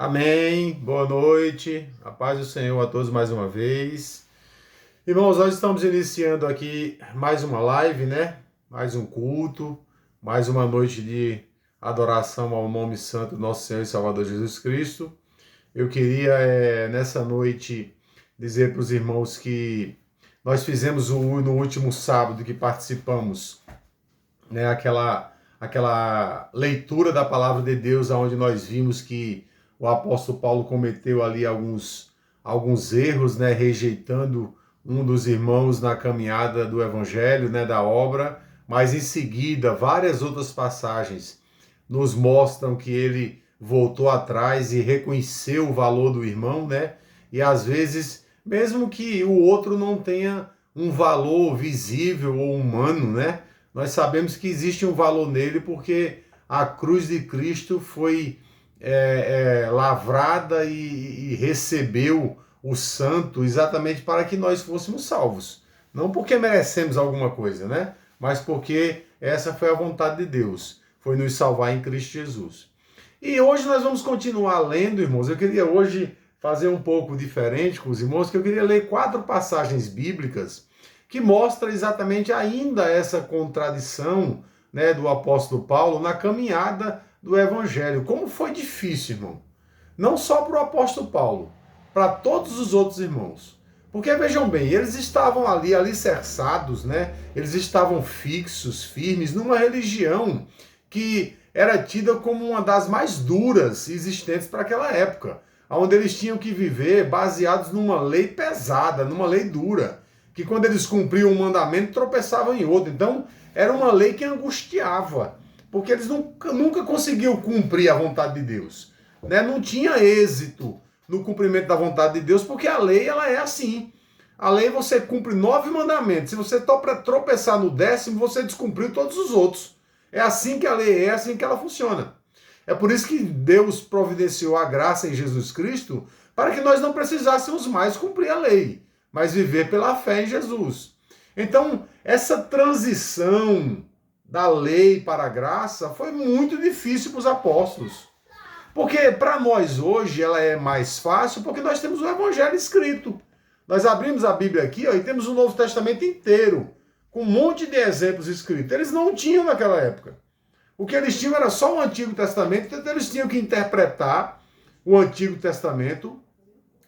Amém. Boa noite. A paz do Senhor a todos mais uma vez. Irmãos, nós estamos iniciando aqui mais uma live, né? Mais um culto, mais uma noite de adoração ao nome santo do nosso Senhor e Salvador Jesus Cristo. Eu queria, nessa noite, dizer para os irmãos que nós fizemos no último sábado que participamos, né? Aquela leitura da palavra de Deus, onde nós vimos que o apóstolo Paulo cometeu ali alguns erros, né, rejeitando um dos irmãos na caminhada do evangelho, né, da obra, mas em seguida várias outras passagens nos mostram que ele voltou atrás e reconheceu o valor do irmão, né? E às vezes, mesmo que o outro não tenha um valor visível ou humano, né? Nós sabemos que existe um valor nele porque a cruz de Cristo foi lavrada e recebeu o santo exatamente para que nós fôssemos salvos. Não porque merecemos alguma coisa, né? Mas porque essa foi a vontade de Deus. Foi nos salvar em Cristo Jesus. E hoje nós vamos continuar lendo, irmãos. Eu queria hoje fazer um pouco diferente com os irmãos, que eu queria ler 4 passagens bíblicas que mostram exatamente ainda essa contradição, né, do apóstolo Paulo na caminhada do evangelho. Como foi difícil, irmão. Não só para o apóstolo Paulo, para todos os outros irmãos. Porque vejam bem, eles estavam ali alicerçados, né? Eles estavam fixos, firmes numa religião que era tida como uma das mais duras existentes para aquela época, onde eles tinham que viver baseados numa lei pesada, numa lei dura, que quando eles cumpriam um mandamento tropeçavam em outro. Então era uma lei que angustiava, porque eles nunca conseguiam cumprir a vontade de Deus, né? Não tinha êxito no cumprimento da vontade de Deus, porque a lei ela é assim. A lei você cumpre 9 mandamentos. Se você tropeçar no 10º, você descumpriu todos os outros. É assim que a lei é assim que ela funciona. É por isso que Deus providenciou a graça em Jesus Cristo, para que nós não precisássemos mais cumprir a lei, mas viver pela fé em Jesus. Então, essa transição da lei para a graça foi muito difícil para os apóstolos. Porque para nós hoje ela é mais fácil, porque nós temos o Evangelho escrito. Nós abrimos a Bíblia aqui, ó, e temos o Novo Testamento inteiro, com um monte de exemplos escritos. Eles não tinham naquela época. O que eles tinham era só o Antigo Testamento, então eles tinham que interpretar o Antigo Testamento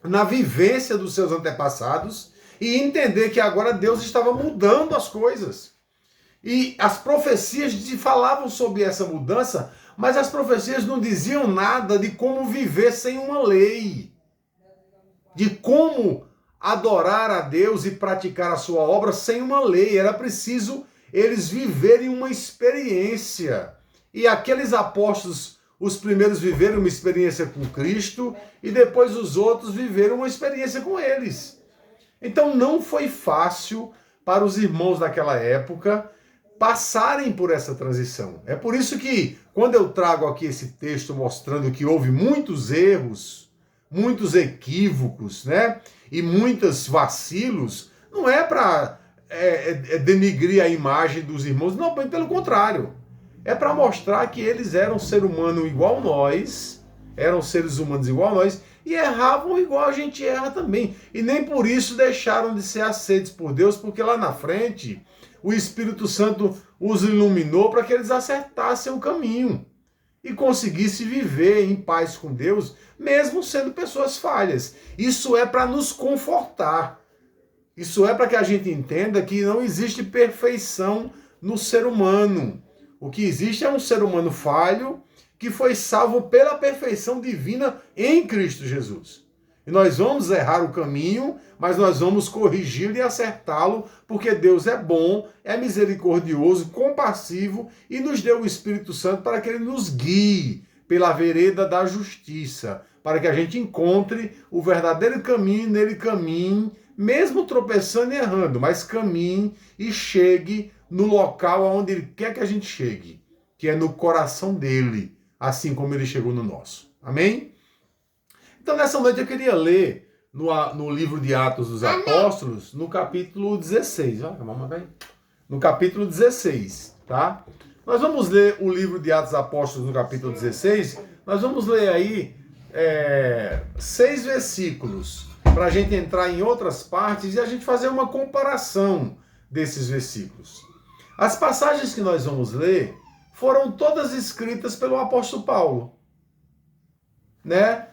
na vivência dos seus antepassados e entender que agora Deus estava mudando as coisas. E as profecias falavam sobre essa mudança, mas as profecias não diziam nada de como viver sem uma lei, de como adorar a Deus e praticar a sua obra sem uma lei. Era preciso eles viverem uma experiência. E aqueles apóstolos, os primeiros viveram uma experiência com Cristo e depois os outros viveram uma experiência com eles. Então não foi fácil para os irmãos daquela época passarem por essa transição. É por isso que, quando eu trago aqui esse texto mostrando que houve muitos erros, muitos equívocos, né? E muitos vacilos, não é para denigrir a imagem dos irmãos, não, pelo contrário. É para mostrar que eles eram ser humano igual nós, eram seres humanos igual nós, e erravam igual a gente erra também. E nem por isso deixaram de ser aceitos por Deus, porque lá na frente o Espírito Santo os iluminou para que eles acertassem o caminho e conseguissem viver em paz com Deus, mesmo sendo pessoas falhas. Isso é para nos confortar. Isso é para que a gente entenda que não existe perfeição no ser humano. O que existe é um ser humano falho que foi salvo pela perfeição divina em Cristo Jesus. E nós vamos errar o caminho, mas nós vamos corrigi-lo e acertá-lo, porque Deus é bom, é misericordioso, compassivo e nos deu o Espírito Santo para que ele nos guie pela vereda da justiça, para que a gente encontre o verdadeiro caminho, nele caminhe, mesmo tropeçando e errando, mas caminhe e chegue no local aonde ele quer que a gente chegue, que é no coração dele, assim como ele chegou no nosso. Amém? Então, nessa noite eu queria ler no livro de Atos dos Apóstolos, no capítulo 16. Olha, mamãe vai. No capítulo 16, tá? Nós vamos ler o livro de Atos dos Apóstolos no capítulo 16. Nós vamos ler aí 6 versículos para a gente entrar em outras partes e a gente fazer uma comparação desses versículos. As passagens que nós vamos ler foram todas escritas pelo apóstolo Paulo, né?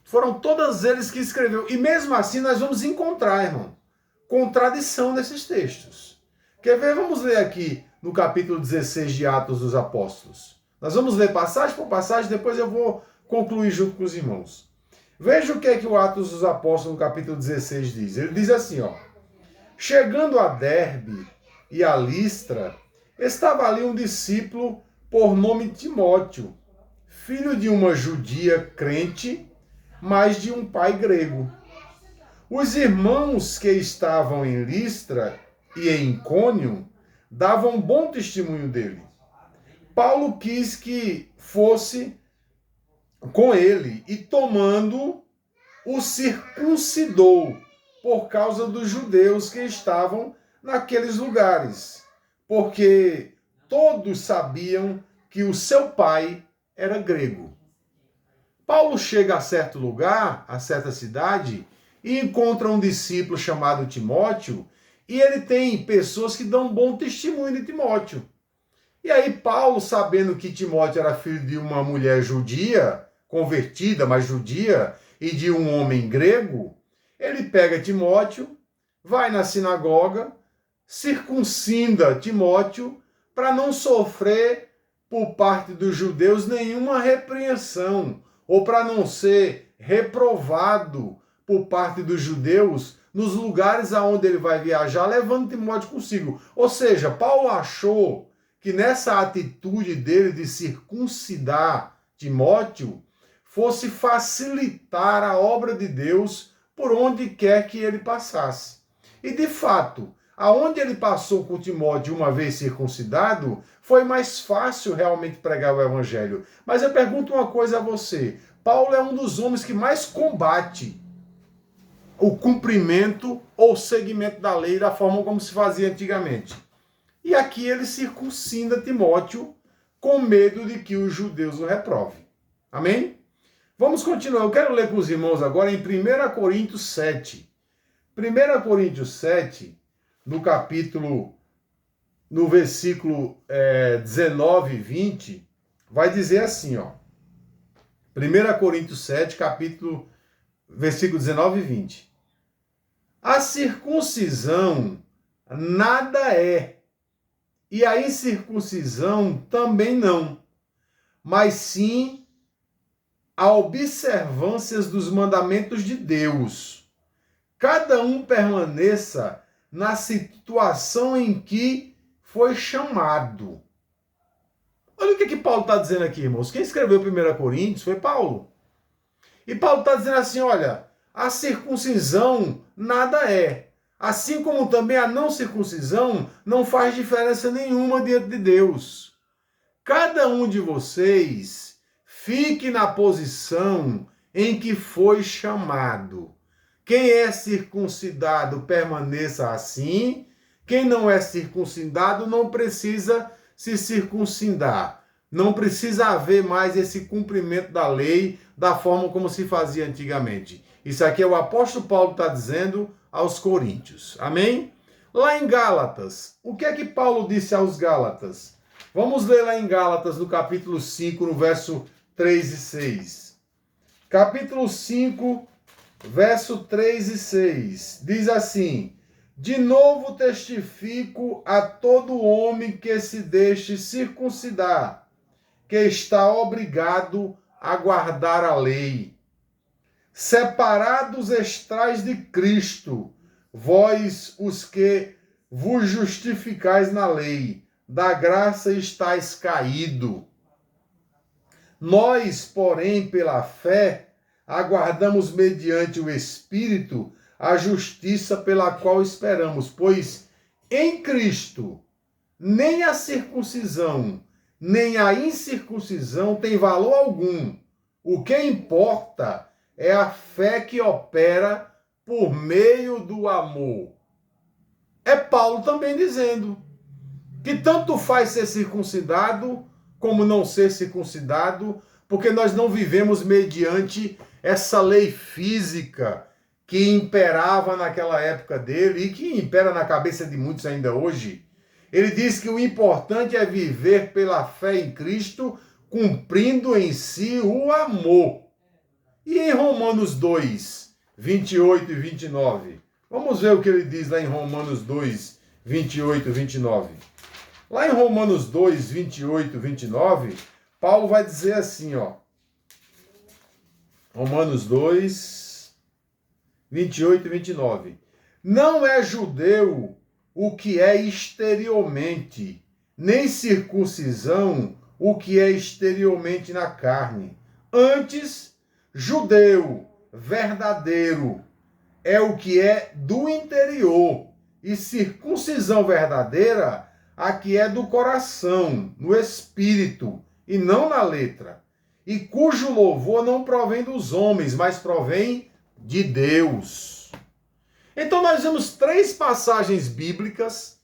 Foram todas eles que escreveu. E mesmo assim nós vamos encontrar, irmão, contradição nesses textos. Quer ver? Vamos ler aqui no capítulo 16 de Atos dos Apóstolos. Nós vamos ler passagem por passagem, depois eu vou concluir junto com os irmãos. Veja o que é que o Atos dos Apóstolos, no capítulo 16, diz. Ele diz assim, ó. Chegando a Derbe e a Listra, estava ali um discípulo por nome Timóteo, filho de uma judia crente, mas de um pai grego. Os irmãos que estavam em Listra e em Icônio davam bom testemunho dele. Paulo quis que fosse com ele e, tomando, o circuncidou por causa dos judeus que estavam naqueles lugares, porque todos sabiam que o seu pai era grego. Paulo chega a certo lugar, a certa cidade, e encontra um discípulo chamado Timóteo, e ele tem pessoas que dão bom testemunho de Timóteo. E aí Paulo, sabendo que Timóteo era filho de uma mulher judia, convertida, mas judia, e de um homem grego, ele pega Timóteo, vai na sinagoga, circuncida Timóteo, para não sofrer por parte dos judeus nenhuma repreensão, ou para não ser reprovado por parte dos judeus nos lugares aonde ele vai viajar, levando Timóteo consigo. Ou seja, Paulo achou que nessa atitude dele de circuncidar Timóteo fosse facilitar a obra de Deus por onde quer que ele passasse. E de fato, aonde ele passou com Timóteo uma vez circuncidado, foi mais fácil realmente pregar o evangelho. Mas eu pergunto uma coisa a você. Paulo é um dos homens que mais combate o cumprimento ou seguimento da lei da forma como se fazia antigamente. E aqui ele circuncida Timóteo com medo de que os judeus o reprovem. Amém? Vamos continuar. Eu quero ler com os irmãos agora em 1 Coríntios 7. 1 Coríntios 7, no versículo 19 e 20, vai dizer assim, ó. 1 Coríntios 7, versículo 19 e 20. A circuncisão nada é, e a incircuncisão também não, mas sim a observância dos mandamentos de Deus. Cada um permaneça na situação em que foi chamado. Olha o que Paulo está dizendo aqui, irmãos. Quem escreveu 1 Coríntios foi Paulo. E Paulo está dizendo assim, olha, a circuncisão nada é. Assim como também a não circuncisão não faz diferença nenhuma diante de Deus. Cada um de vocês fique na posição em que foi chamado. Quem é circuncidado permaneça assim. Quem não é circuncidado não precisa se circuncidar. Não precisa haver mais esse cumprimento da lei da forma como se fazia antigamente. Isso aqui é o apóstolo Paulo que está dizendo aos coríntios. Amém? Lá em Gálatas, o que é que Paulo disse aos Gálatas? Vamos ler lá em Gálatas, no capítulo 5, no verso 3 e 6. Capítulo 5, verso 3 e 6. Diz assim: de novo testifico a todo homem que se deixe circuncidar, que está obrigado a guardar a lei. Separados estais de Cristo, vós os que vos justificais na lei, da graça estáis caído. Nós, porém, pela fé, aguardamos mediante o Espírito a justiça pela qual esperamos, pois em Cristo nem a circuncisão, nem a incircuncisão tem valor algum. O que importa é a fé que opera por meio do amor. É Paulo também dizendo que tanto faz ser circuncidado como não ser circuncidado, porque nós não vivemos mediante essa lei física que imperava naquela época dele e que impera na cabeça de muitos ainda hoje. Ele diz que o importante é viver pela fé em Cristo, cumprindo em si o amor. E em Romanos 2, 28 e 29? Vamos ver o que ele diz lá em Romanos 2, 28 e 29. Lá em Romanos 2, 28 e 29, Paulo vai dizer assim, ó. Romanos 2, 28 e 29. Não é judeu o que é exteriormente, nem circuncisão o que é exteriormente na carne. Antes, judeu verdadeiro é o que é do interior, e circuncisão verdadeira a que é do coração, no espírito, e não na letra, e cujo louvor não provém dos homens, mas provém de Deus. Então nós vemos 3 passagens bíblicas,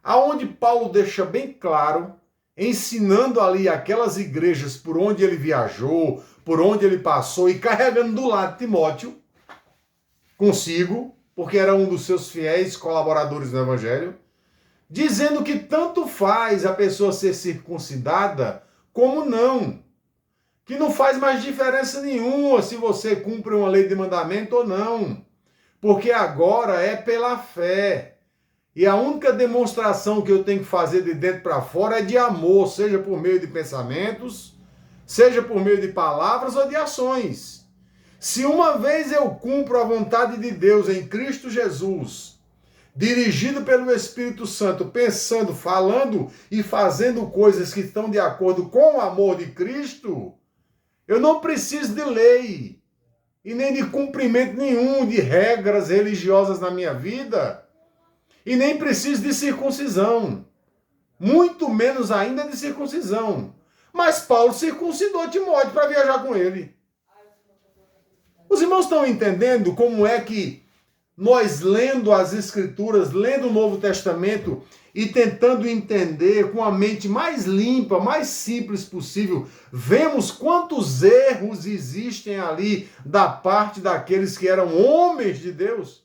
aonde Paulo deixa bem claro, ensinando ali aquelas igrejas por onde ele viajou, por onde ele passou, e carregando do lado Timóteo consigo, porque era um dos seus fiéis colaboradores no Evangelho, dizendo que tanto faz a pessoa ser circuncidada como não. Que não faz mais diferença nenhuma se você cumpre uma lei de mandamento ou não. Porque agora é pela fé. E a única demonstração que eu tenho que fazer de dentro para fora é de amor, seja por meio de pensamentos, seja por meio de palavras ou de ações. Se uma vez eu cumpro a vontade de Deus em Cristo Jesus, dirigido pelo Espírito Santo, pensando, falando e fazendo coisas que estão de acordo com o amor de Cristo, eu não preciso de lei e nem de cumprimento nenhum de regras religiosas na minha vida e nem preciso de circuncisão, muito menos ainda de circuncisão. Mas Paulo circuncidou Timóteo para viajar com ele. Os irmãos estão entendendo como é que nós, lendo as Escrituras, lendo o Novo Testamento e tentando entender com a mente mais limpa, mais simples possível, vemos quantos erros existem ali da parte daqueles que eram homens de Deus?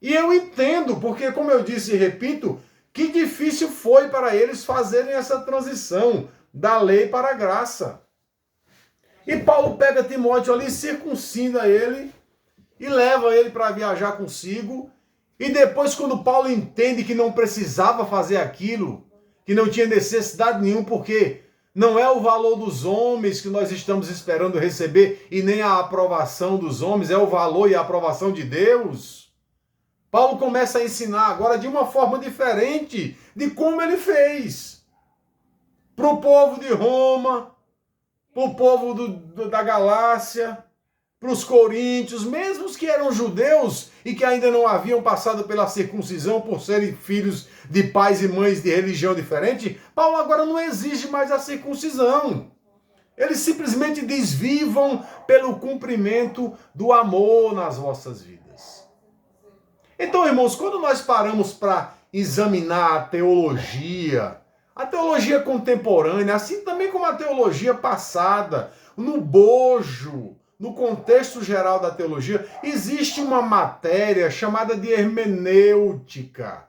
E eu entendo, porque, como eu disse e repito, que difícil foi para eles fazerem essa transição da lei para a graça. E Paulo pega Timóteo ali, circuncida ele e leva ele para viajar consigo. E depois, quando Paulo entende que não precisava fazer aquilo, que não tinha necessidade nenhuma, porque não é o valor dos homens que nós estamos esperando receber e nem a aprovação dos homens, é o valor e a aprovação de Deus. Paulo começa a ensinar agora de uma forma diferente de como ele fez. Para o povo de Roma, para o povo da Galácia, para os coríntios, mesmo os que eram judeus e que ainda não haviam passado pela circuncisão por serem filhos de pais e mães de religião diferente, Paulo agora não exige mais a circuncisão. Ele simplesmente diz: vivam pelo cumprimento do amor nas vossas vidas. Então, irmãos, quando nós paramos para examinar a teologia contemporânea, assim também como a teologia passada, no bojo, no contexto geral da teologia, existe uma matéria chamada de hermenêutica.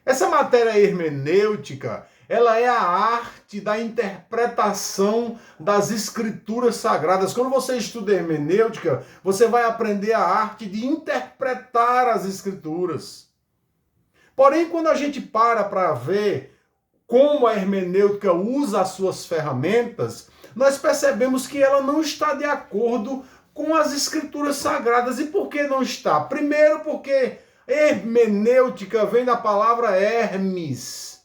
Essa matéria hermenêutica, ela é a arte da interpretação das escrituras sagradas. Quando você estuda hermenêutica, você vai aprender a arte de interpretar as escrituras. Porém, quando a gente para ver como a hermenêutica usa as suas ferramentas, nós percebemos que ela não está de acordo com as escrituras sagradas. E por que não está? Primeiro, porque hermenêutica vem da palavra Hermes.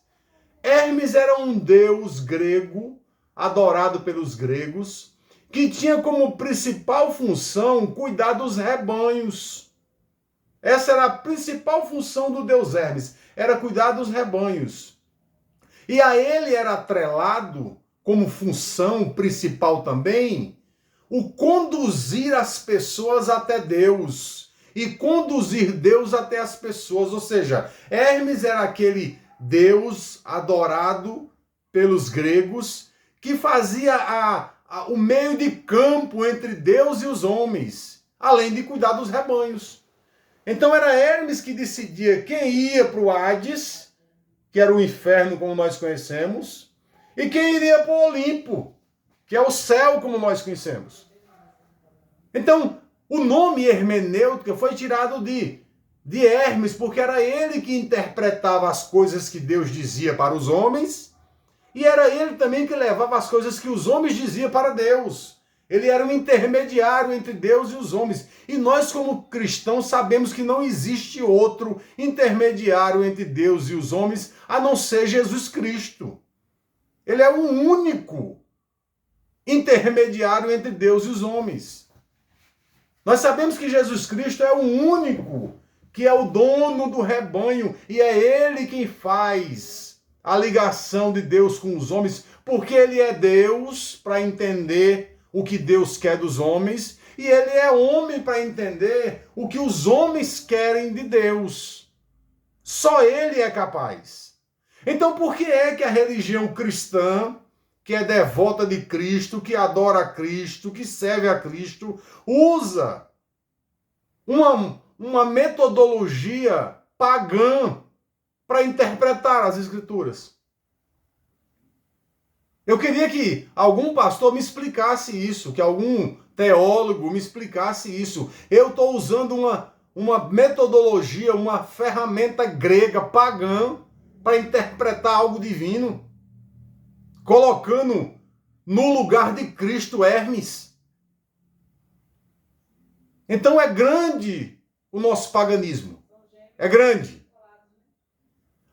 Hermes era um deus grego, adorado pelos gregos, que tinha como principal função cuidar dos rebanhos. Essa era a principal função do deus Hermes, era cuidar dos rebanhos. E a ele era atrelado, como função principal também, o conduzir as pessoas até Deus e conduzir Deus até as pessoas. Ou seja, Hermes era aquele Deus adorado pelos gregos que fazia o meio de campo entre Deus e os homens, além de cuidar dos rebanhos. Então era Hermes que decidia quem ia para o Hades, que era o inferno como nós conhecemos, e quem iria para o Olimpo, que é o céu como nós conhecemos. Então, o nome hermenêutica foi tirado de Hermes, porque era ele que interpretava as coisas que Deus dizia para os homens, e era ele também que levava as coisas que os homens diziam para Deus. Ele era um intermediário entre Deus e os homens. E nós, como cristãos, sabemos que não existe outro intermediário entre Deus e os homens, a não ser Jesus Cristo. Ele é o único intermediário entre Deus e os homens. Nós sabemos que Jesus Cristo é o único que é o dono do rebanho, e é ele quem faz a ligação de Deus com os homens, porque ele é Deus para entender o que Deus quer dos homens, e ele é homem para entender o que os homens querem de Deus. Só ele é capaz. Então, por que é que a religião cristã, que é devota de Cristo, que adora a Cristo, que serve a Cristo, usa uma metodologia pagã para interpretar as Escrituras? Eu queria que algum pastor me explicasse isso, que algum teólogo me explicasse isso. Eu estou usando uma metodologia, uma ferramenta grega pagã para interpretar algo divino, colocando no lugar de Cristo Hermes. Então é grande o nosso paganismo. É grande.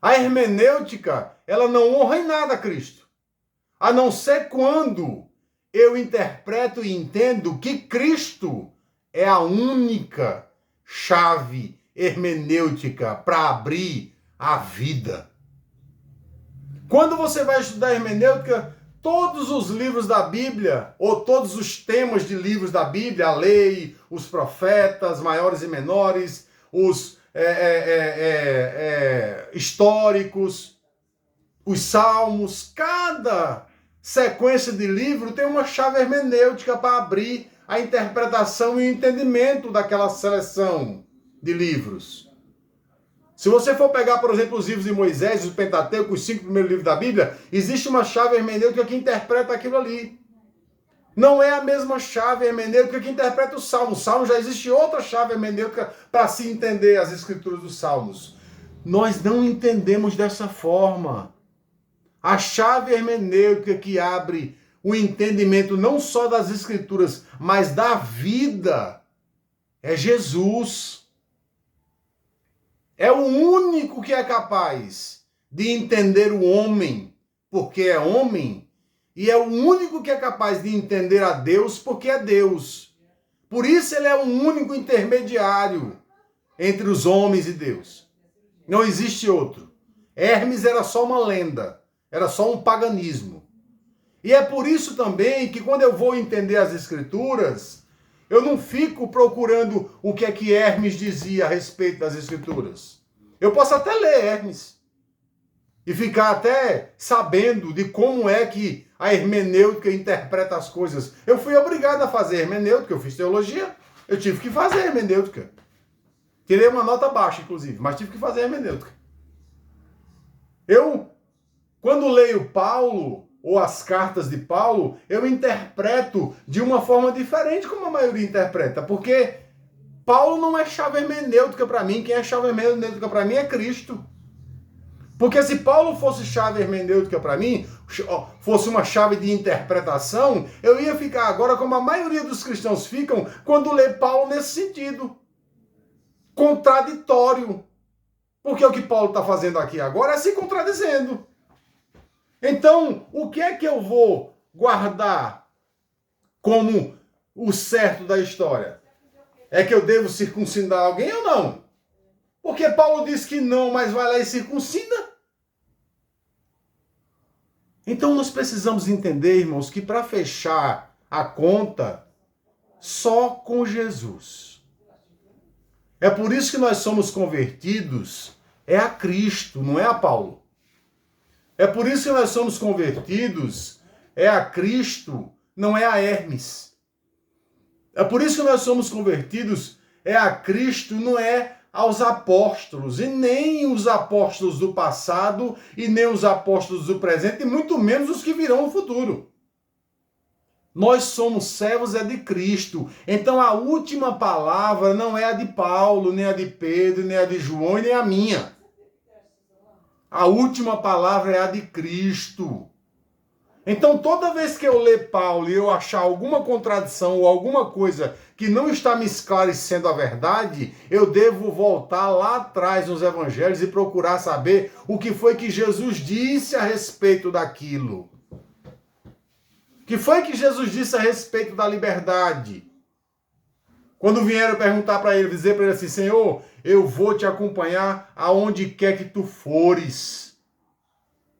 A hermenêutica, ela não honra em nada a Cristo. A não ser quando eu interpreto e entendo que Cristo é a única chave hermenêutica para abrir a vida. Quando você vai estudar hermenêutica, todos os livros da Bíblia, ou todos os temas de livros da Bíblia, a lei, os profetas, maiores e menores, os históricos, os salmos, cada sequência de livro tem uma chave hermenêutica para abrir a interpretação e o entendimento daquela seleção de livros. Se você for pegar, por exemplo, os livros de Moisés, os Pentateuco, os 5 primeiros livros da Bíblia, existe uma chave hermenêutica que interpreta aquilo ali. Não é a mesma chave hermenêutica que interpreta o Salmo. O Salmo já existe outra chave hermenêutica para se entender as escrituras dos Salmos. Nós não entendemos dessa forma. A chave hermenêutica que abre o entendimento não só das escrituras, mas da vida, é Jesus. É o único que é capaz de entender o homem, porque é homem, e é o único que é capaz de entender a Deus, porque é Deus. Por isso ele é o único intermediário entre os homens e Deus. Não existe outro. Hermes era só uma lenda, era só um paganismo. E é por isso também que quando eu vou entender as Escrituras, eu não fico procurando o que é que Hermes dizia a respeito das Escrituras. Eu posso até ler Hermes e ficar até sabendo de como é que a hermenêutica interpreta as coisas. Eu fui obrigado a fazer hermenêutica, eu fiz teologia, eu tive que fazer hermenêutica. Tirei uma nota baixa, inclusive, mas tive que fazer hermenêutica. Eu, quando leio Paulo, ou as cartas de Paulo, eu interpreto de uma forma diferente como a maioria interpreta, porque Paulo não é chave hermenêutica para mim, quem é chave hermenêutica para mim é Cristo. Porque se Paulo fosse chave hermenêutica para mim, fosse uma chave de interpretação, eu ia ficar agora como a maioria dos cristãos ficam quando lê Paulo nesse sentido. Contraditório. Porque o que Paulo está fazendo aqui agora é se contradizendo. Então, o que é que eu vou guardar como o certo da história? É que eu devo circuncidar alguém ou não? Porque Paulo diz que não, mas vai lá e circuncida. Então nós precisamos entender, irmãos, que para fechar a conta, só com Jesus. É por isso que nós somos convertidos, é a Cristo, não é a Paulo. É por isso que nós somos convertidos é a Cristo, não é a Hermes. É por isso que nós somos convertidos, é a Cristo, não é aos apóstolos, e nem os apóstolos do passado, e nem os apóstolos do presente, e muito menos os que virão no futuro. Nós somos servos de Cristo. Então a última palavra não é a de Paulo, nem a de Pedro, nem a de João, nem a minha. A última palavra é a de Cristo. Então toda vez que eu ler Paulo e eu achar alguma contradição ou alguma coisa que não está me esclarecendo a verdade, eu devo voltar lá atrás nos evangelhos e procurar saber o que foi que Jesus disse a respeito daquilo. O que foi que Jesus disse a respeito da liberdade? Quando vieram perguntar para ele, dizer para ele assim, Senhor, eu vou te acompanhar aonde quer que tu fores.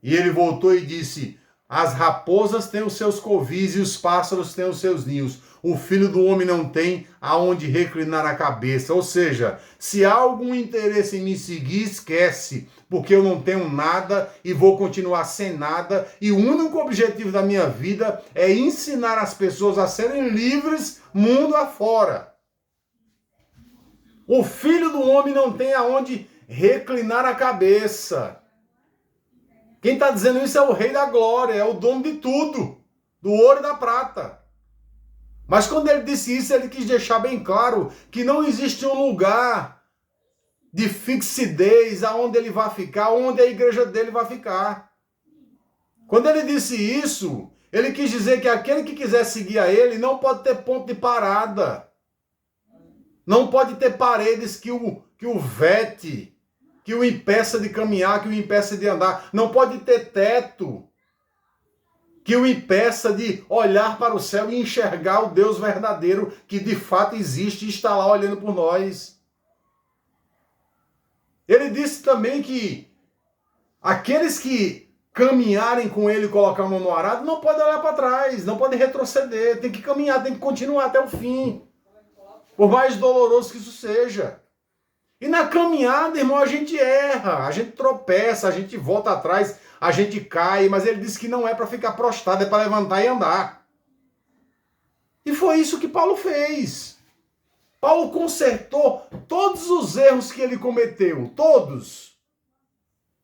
E ele voltou e disse, as raposas têm os seus covis e os pássaros têm os seus ninhos. O filho do homem não tem aonde reclinar a cabeça. Ou seja, se há algum interesse em me seguir, esquece. Porque eu não tenho nada e vou continuar sem nada. E o único objetivo da minha vida é ensinar as pessoas a serem livres mundo afora. O filho do homem não tem aonde reclinar a cabeça. Quem está dizendo isso é o Rei da Glória, é o dono de tudo, do ouro e da prata. Mas quando ele disse isso, ele quis deixar bem claro que não existe um lugar de fixidez aonde ele vai ficar, onde a igreja dele vai ficar. Quando ele disse isso, ele quis dizer que aquele que quiser seguir a ele não pode ter ponto de parada. Não pode ter paredes que o vete, que o impeça de caminhar, que o impeça de andar. Não pode ter teto que o impeça de olhar para o céu e enxergar o Deus verdadeiro que de fato existe e está lá olhando por nós. Ele disse também que aqueles que caminharem com ele e colocar a mão no arado não podem olhar para trás, não podem retroceder, tem que caminhar, tem que continuar até o fim. Por mais doloroso que isso seja. E na caminhada, irmão, a gente erra, a gente tropeça, a gente volta atrás, a gente cai, mas ele disse que não é para ficar prostrado, é para levantar e andar. E foi isso que Paulo fez. Paulo consertou todos os erros que ele cometeu, todos.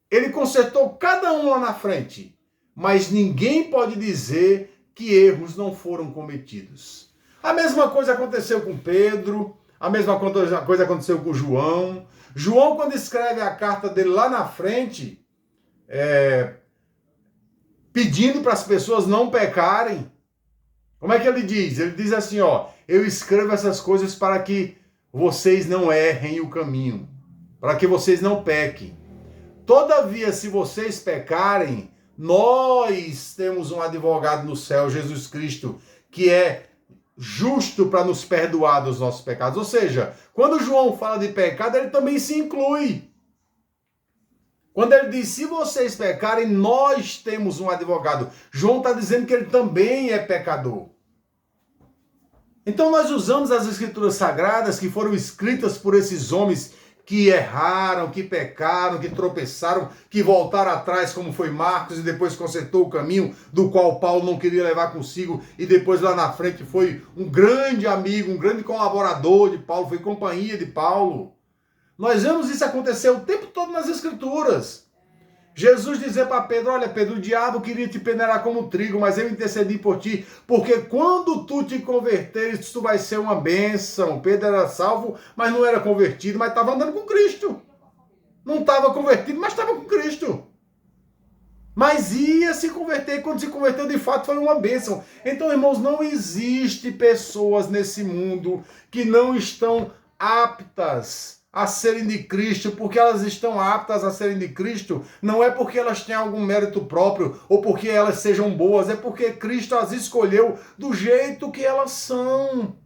Ele consertou cada um lá na frente, mas ninguém pode dizer que erros não foram cometidos. A mesma coisa aconteceu com Pedro, a mesma coisa aconteceu com João. João, quando escreve a carta dele lá na frente, pedindo para as pessoas não pecarem, como é que ele diz? Ele diz assim, ó, eu escrevo essas coisas para que vocês não errem o caminho, para que vocês não pequem. Todavia, se vocês pecarem, nós temos um advogado no céu, Jesus Cristo, que é justo para nos perdoar dos nossos pecados. Ou seja, quando João fala de pecado, ele também se inclui. Quando ele diz, se vocês pecarem, nós temos um advogado. João está dizendo que ele também é pecador. Então nós usamos as escrituras sagradas que foram escritas por esses homens que erraram, que pecaram, que tropeçaram, que voltaram atrás, como foi Marcos, e depois consertou o caminho do qual Paulo não queria levar consigo, e depois lá na frente foi um grande amigo, um grande colaborador de Paulo, foi companhia de Paulo. Nós vemos isso acontecer o tempo todo nas Escrituras. Jesus dizia para Pedro, olha Pedro, o diabo queria te peneirar como trigo, mas eu intercedi por ti, porque quando tu te converteres, tu vai ser uma bênção. Pedro era salvo, mas não era convertido, mas estava andando com Cristo. Não estava convertido, mas estava com Cristo. Mas ia se converter, e quando se converteu, de fato, foi uma bênção. Então, irmãos, não existe pessoas nesse mundo que não estão aptas a serem de Cristo, porque elas estão aptas a serem de Cristo, não é porque elas têm algum mérito próprio, ou porque elas sejam boas, é porque Cristo as escolheu do jeito que elas são.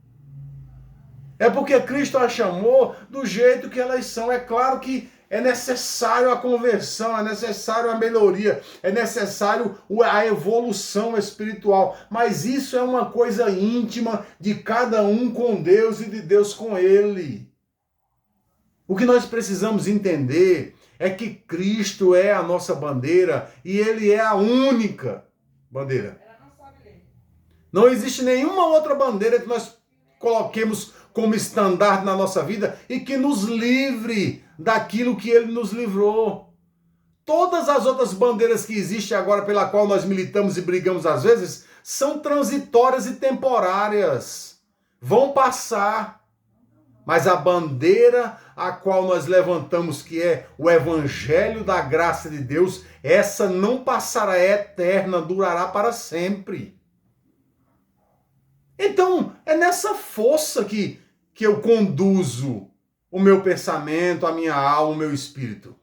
É porque Cristo as chamou do jeito que elas são. É claro que é necessário a conversão, é necessário a melhoria, é necessário a evolução espiritual, mas isso é uma coisa íntima de cada um com Deus e de Deus com ele. O que nós precisamos entender é que Cristo é a nossa bandeira e Ele é a única bandeira. Não existe nenhuma outra bandeira que nós coloquemos como estandarte na nossa vida e que nos livre daquilo que ele nos livrou. Todas as outras bandeiras que existem agora pela qual nós militamos e brigamos às vezes são transitórias e temporárias. Vão passar. Mas a bandeira a qual nós levantamos, que é o evangelho da graça de Deus, essa não passará, é eterna, durará para sempre. Então, é nessa força que eu conduzo o meu pensamento, a minha alma, o meu espírito.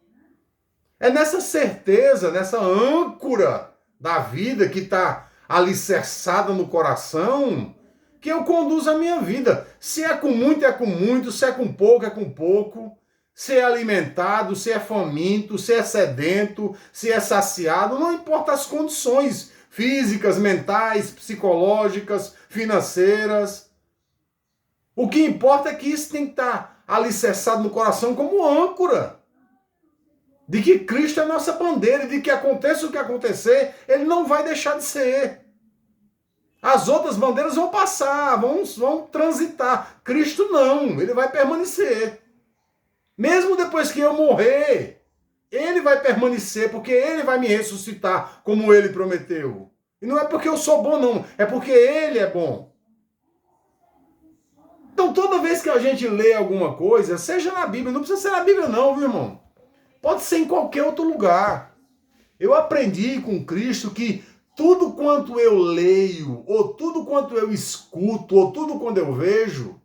É nessa certeza, nessa âncora da vida que está alicerçada no coração, que eu conduzo a minha vida. Se é com muito, se é com pouco, se é alimentado, se é faminto, se é sedento, se é saciado, não importa as condições físicas, mentais, psicológicas, financeiras. O que importa é que isso tem que estar alicerçado no coração como âncora. De que Cristo é a nossa bandeira e de que aconteça o que acontecer, ele não vai deixar de ser. As outras bandeiras vão passar, vão transitar. Cristo não, ele vai permanecer. Mesmo depois que eu morrer, ele vai permanecer, porque ele vai me ressuscitar, como ele prometeu. E não é porque eu sou bom, não, é porque ele é bom. Então, toda vez que a gente lê alguma coisa, seja na Bíblia, não precisa ser na Bíblia não, viu, irmão? Pode ser em qualquer outro lugar. Eu aprendi com Cristo que tudo quanto eu leio, ou tudo quanto eu escuto, ou tudo quanto eu vejo,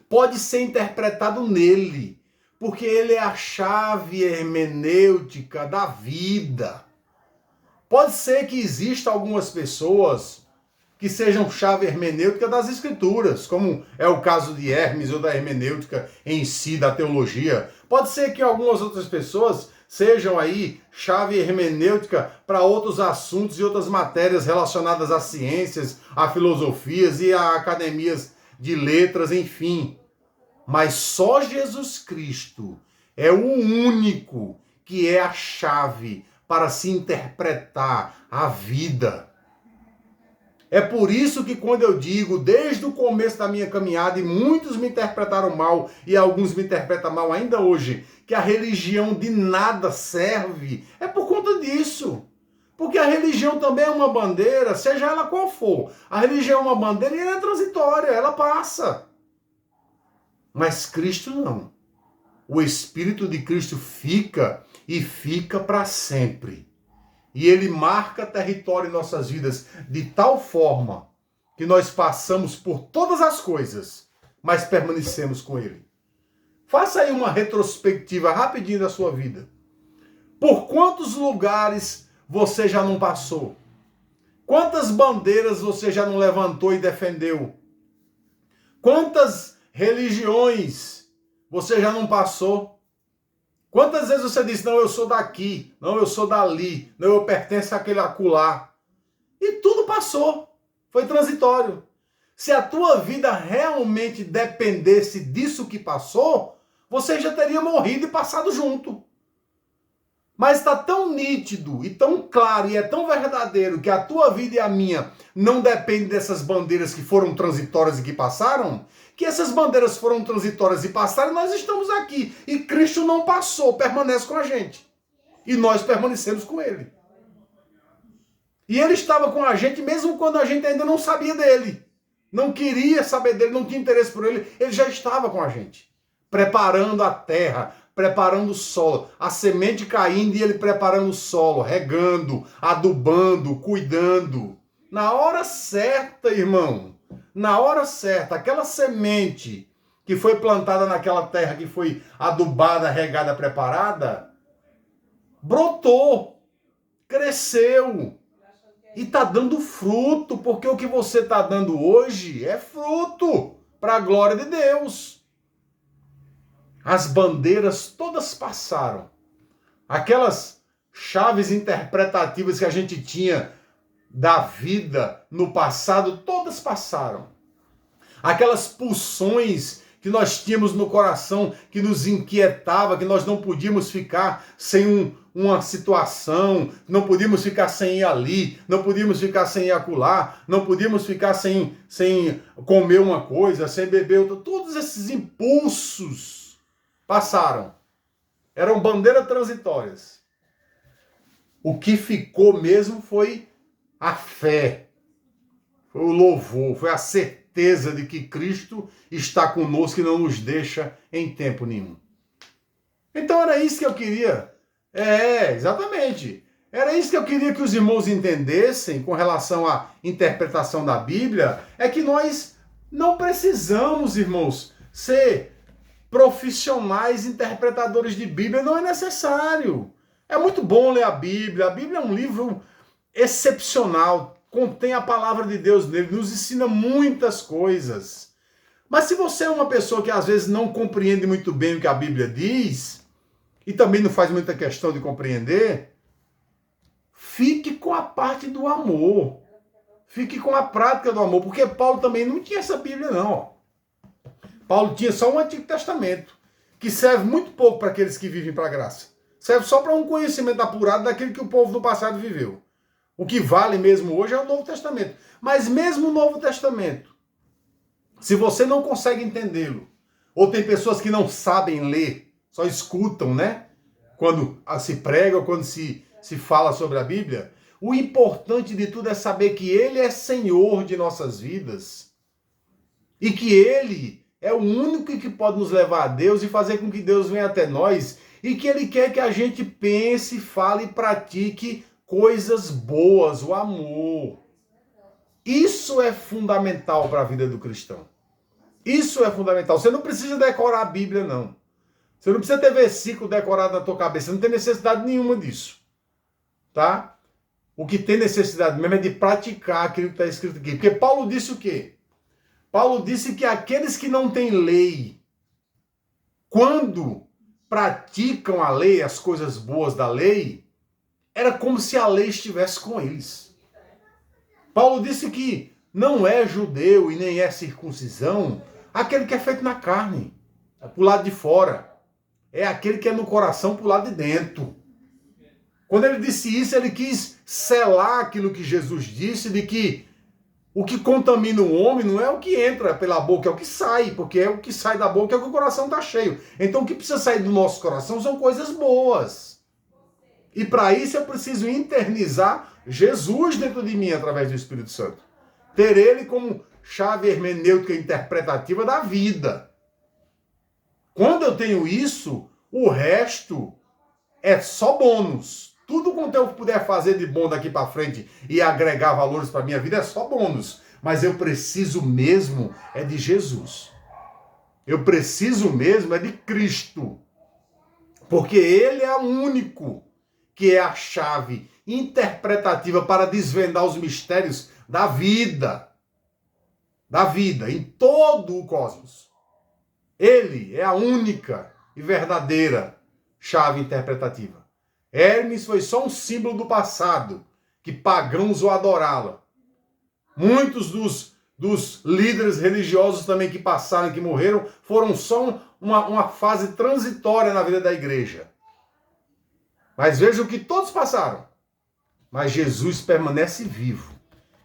pode ser interpretado nele, porque ele é a chave hermenêutica da vida. Pode ser que exista algumas pessoas que sejam chave hermenêutica das escrituras, como é o caso de Hermes ou da hermenêutica em si, da teologia. Pode ser que algumas outras pessoas sejam aí chave hermenêutica para outros assuntos e outras matérias relacionadas às ciências, a filosofias e a academias de letras, enfim. Mas só Jesus Cristo é o único que é a chave para se interpretar a vida. É por isso que quando eu digo, desde o começo da minha caminhada, e muitos me interpretaram mal, e alguns me interpretam mal ainda hoje, que a religião de nada serve, é por conta disso. Porque a religião também é uma bandeira, seja ela qual for. A religião é uma bandeira e ela é transitória, ela passa. Mas Cristo não. O Espírito de Cristo fica e fica para sempre. E ele marca território em nossas vidas de tal forma que nós passamos por todas as coisas, mas permanecemos com ele. Faça aí uma retrospectiva rapidinho da sua vida. Por quantos lugares você já não passou? Quantas bandeiras você já não levantou e defendeu? Quantas religiões você já não passou? Quantas vezes você disse, não, eu sou daqui, não, eu sou dali, não, eu pertenço àquele acolá. E tudo passou, foi transitório. Se a tua vida realmente dependesse disso que passou, você já teria morrido e passado junto. Mas está tão nítido e tão claro e é tão verdadeiro que a tua vida e a minha não dependem dessas bandeiras que foram transitórias e que passaram, que essas bandeiras foram transitórias e passaram, nós estamos aqui. E Cristo não passou, permanece com a gente. E nós permanecemos com ele. E ele estava com a gente mesmo quando a gente ainda não sabia dele. Não queria saber dele, não tinha interesse por ele. Ele já estava com a gente. Preparando a terra, preparando o solo. A semente caindo e ele preparando o solo, regando, adubando, cuidando. Na hora certa, irmão. Na hora certa, aquela semente que foi plantada naquela terra, que foi adubada, regada, preparada, brotou, cresceu e está dando fruto, porque o que você está dando hoje é fruto para a glória de Deus. As bandeiras todas passaram. Aquelas chaves interpretativas que a gente tinha da vida no passado, todas passaram. Aquelas pulsões que nós tínhamos no coração, que nos inquietava, que nós não podíamos ficar sem uma situação, não podíamos ficar sem ir ali, não podíamos ficar sem ir acolá, não podíamos ficar sem comer uma coisa, sem beber outra. Todos esses impulsos passaram. Eram bandeiras transitórias. O que ficou mesmo foi a fé, foi o louvor, foi a certeza de que Cristo está conosco e não nos deixa em tempo nenhum. Então era isso que eu queria. Exatamente. Era isso que eu queria que os irmãos entendessem com relação à interpretação da Bíblia, é que nós não precisamos, irmãos, ser profissionais interpretadores de Bíblia, não é necessário. É muito bom ler a Bíblia é um livro excepcional, contém a palavra de Deus nele, nos ensina muitas coisas. Mas se você é uma pessoa que às vezes não compreende muito bem o que a Bíblia diz, e também não faz muita questão de compreender, fique com a parte do amor. Fique com a prática do amor, porque Paulo também não tinha essa Bíblia, não. Paulo tinha só um Antigo Testamento, que serve muito pouco para aqueles que vivem para a graça. Serve só para um conhecimento apurado daquilo que o povo do passado viveu. O que vale mesmo hoje é o Novo Testamento. Mas mesmo o Novo Testamento, se você não consegue entendê-lo, ou tem pessoas que não sabem ler, só escutam, né? Quando se prega ou quando se fala sobre a Bíblia, o importante de tudo é saber que Ele é Senhor de nossas vidas e que Ele é o único que pode nos levar a Deus e fazer com que Deus venha até nós e que Ele quer que a gente pense, fale e pratique coisas boas, o amor. Isso é fundamental para a vida do cristão. Isso é fundamental. Você não precisa decorar a Bíblia, não. Você não precisa ter versículo decorado na tua cabeça. Não tem necessidade nenhuma disso. Tá? O que tem necessidade mesmo é de praticar aquilo que está escrito aqui. Porque Paulo disse o quê? Paulo disse que aqueles que não têm lei, quando praticam a lei, as coisas boas da lei, era como se a lei estivesse com eles. Paulo disse que não é judeu e nem é circuncisão aquele que é feito na carne, é pro lado de fora. É aquele que é no coração pro lado de dentro. Quando ele disse isso, ele quis selar aquilo que Jesus disse, de que o que contamina o homem não é o que entra pela boca, é o que sai, porque é o que sai da boca, é o que o coração está cheio. Então o que precisa sair do nosso coração são coisas boas. E para isso eu preciso internizar Jesus dentro de mim através do Espírito Santo. Ter ele como chave hermenêutica interpretativa da vida. Quando eu tenho isso, o resto é só bônus. Tudo quanto eu puder fazer de bom daqui para frente e agregar valores para a minha vida é só bônus. Mas eu preciso mesmo é de Jesus. Eu preciso mesmo é de Cristo. Porque Ele é o único que é a chave interpretativa para desvendar os mistérios da vida. Da vida, em todo o cosmos. Ele é a única e verdadeira chave interpretativa. Hermes foi só um símbolo do passado, que pagãos o adoraram. Muitos dos líderes religiosos também que passaram, que morreram, foram só uma fase transitória na vida da igreja. Mas vejam que todos passaram. Mas Jesus permanece vivo.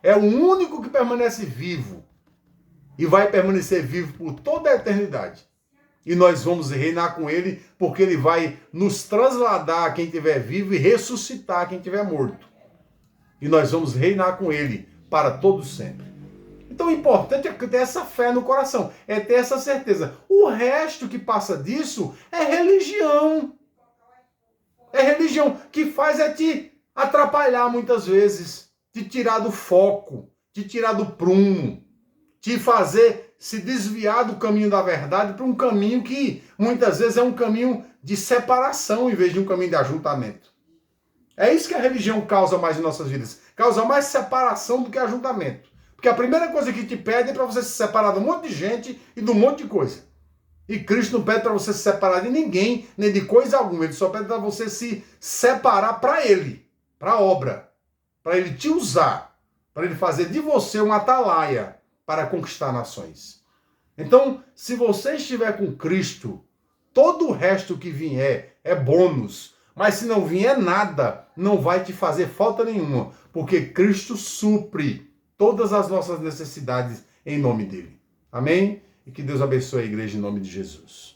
É o único que permanece vivo. E vai permanecer vivo por toda a eternidade. E nós vamos reinar com ele, porque ele vai nos trasladar quem estiver vivo e ressuscitar quem estiver morto. E nós vamos reinar com ele para todos sempre. Então o importante é ter essa fé no coração, é ter essa certeza. O resto que passa disso é religião. É religião que faz te atrapalhar muitas vezes, te tirar do foco, te tirar do prumo, te fazer se desviar do caminho da verdade para um caminho que muitas vezes é um caminho de separação em vez de um caminho de ajuntamento. É isso que a religião causa mais em nossas vidas. Causa mais separação do que ajuntamento. Porque a primeira coisa que te pede é para você se separar de um monte de gente e de um monte de coisa. E Cristo não pede para você se separar de ninguém, nem de coisa alguma. Ele só pede para você se separar para Ele, para a obra. Para Ele te usar. Para Ele fazer de você um atalaia para conquistar nações. Então, se você estiver com Cristo, todo o resto que vier é bônus. Mas se não vier nada, não vai te fazer falta nenhuma, porque Cristo supre todas as nossas necessidades em nome dele. Amém? E que Deus abençoe a igreja em nome de Jesus.